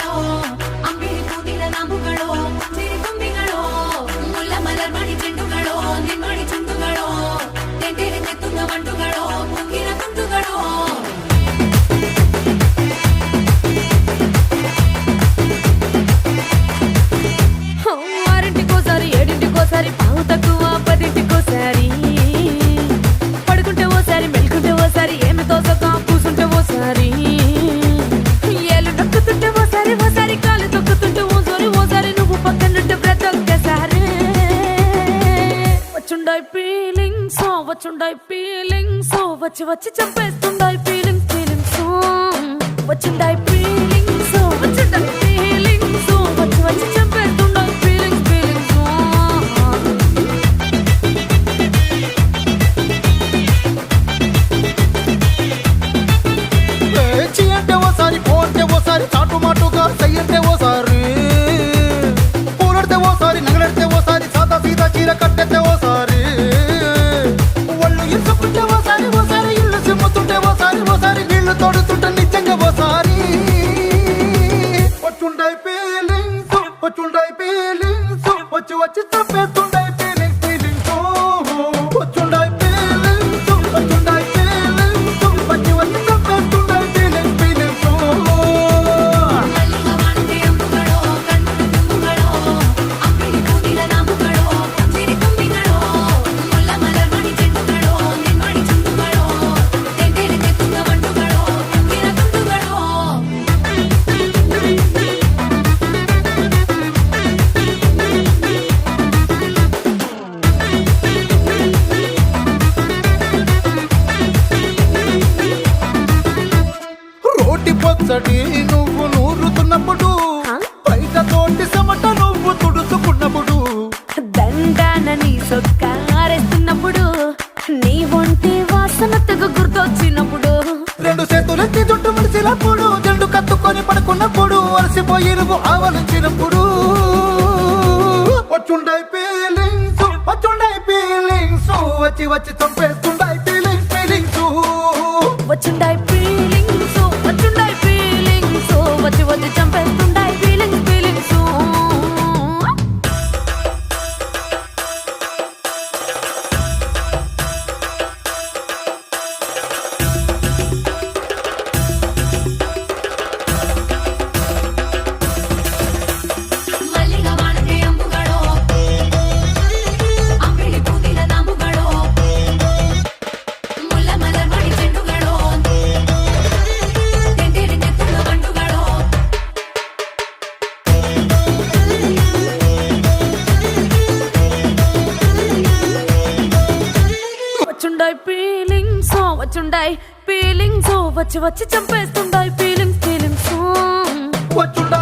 ചെണ്ടുകളോ അമ്പിളി പൂതിര നാമ്പുകളോ പുഞ്ചിരി തുമ്പികളോ മുല്ല മലർമണി ചെണ്ടുകളോ നിന്മണി ചുണ്ടുകളോ തെന്തിരിഞ്ഞെത്തുന്ന വണ്ടുകളോ പൊങ്കിന തുണ്ടുകളോ ఆరింటికోసారి ఏడింటికోసారి పావు తక్కువ పదింటికోసారి పడుకుంటే ఓసారి మెలుకుంటే ఓసారి ఏమి తోసక కూసుంటే ఓసారి ఏళ్ళు నొక్కుతుంటే ఓసారి ఓసారి కాలు తొక్కుతుంటే ఓసారి ఓసారి నువ్వు పక్కనుంటే ప్రతి ఒక్కసారి వచ్చుండాయి ఫీలింగ్స్ వచ్చి వచ్చి చంపేస్తుండాయి ఫీలింగ్స్ వచ్చుండాయి ఫీలింగ్స్ వచ్చుండాయి ఫీలింగ్స్ వచ్చి వచ్చి చంపేస్తుండాయి ఫీలింగ్స్ అంటే ఓసారి పోతే ఓసారి చాటు మాటుగా సయ్యంటే ఓసారి పూలడితే ఓసారి నగలడితే ఓసారి సాదా సీదా చీర కట్టెతే ఓసారి ఒళ్ళు ఇసుకుంటే ఓసారి ఓసారి ఇల్లు సిమ్ముతుంటే ఓసారి ఓసారి నీళ్లు తోడుతుంటే నిజంగా ఓసారి వచ్చుండాయి ఫీలింగ్స్ వచ్చి వచ్చి తప్పేస్తుండాయి ఫీలింగ్స్ వచ్చుండాయి ఫీలింగ్స్ వచ్చి వచ్చి తప్పేస్తుండాయి ఫీలింగ్స్ మల్లిగా వాడితే అమ్ముಗಳೋ కన్నుల తుమ్ముಗಳో అమ్మిడి పూదిల నాంబుಗಳೋ పుంజిరి తుమ్మిಗಳೋ ముల్ల మలర్మణి చెండుಗಳೋ నిన్మణి చుండుಗಳೋ తెందిరిഞ്ഞെത്തുന്ന വണ്ടുകളോ പൊങ്കിന തുണ്ടുകളോ రోటి పచ్చడి నువ్వు నూరుతున్నప్పుడు బయట తోటి సమట నువ్వు తుడుచుకున్నప్పుడు దండాన నీ సొక్కారేస్తున్నప్పుడు నీ ఒంటి వాసన తెగ గుర్తొచ్చినప్పుడు రెండు చేతులెత్తి జుట్టు ముడిచినప్పుడు జండు కత్తుకొని పడుకున్నప్పుడు అలసిపోయి నువ్వు ఆవలించినప్పుడు వచ్చుండాయి ఫీలింగ్స్ వచ్చి వచ్చి చంపేస్తుండాయి ఫీలింగ్స్ వచ్చుండాయి ఫీలింగ్స్ వచ్చి వచ్చి చంపేస్తుండాయి ఫీలింగ్స్ మల్లిగా వాడితే అమ్ముಗಳೋ అమ్మిడి పూదిల నాంబుಗಳೋ ముల్ల మలర్మణి చెండుಗಳೋ తెందిరిഞ്ഞെത്തുന്ന വണ്ടുകളോ వచ్చుండాయి ఫీలింగ్స్ వచ్చి వచ్చి చంపేస్తుండాయి ఫీలింగ్స్ వచ్చుండాయి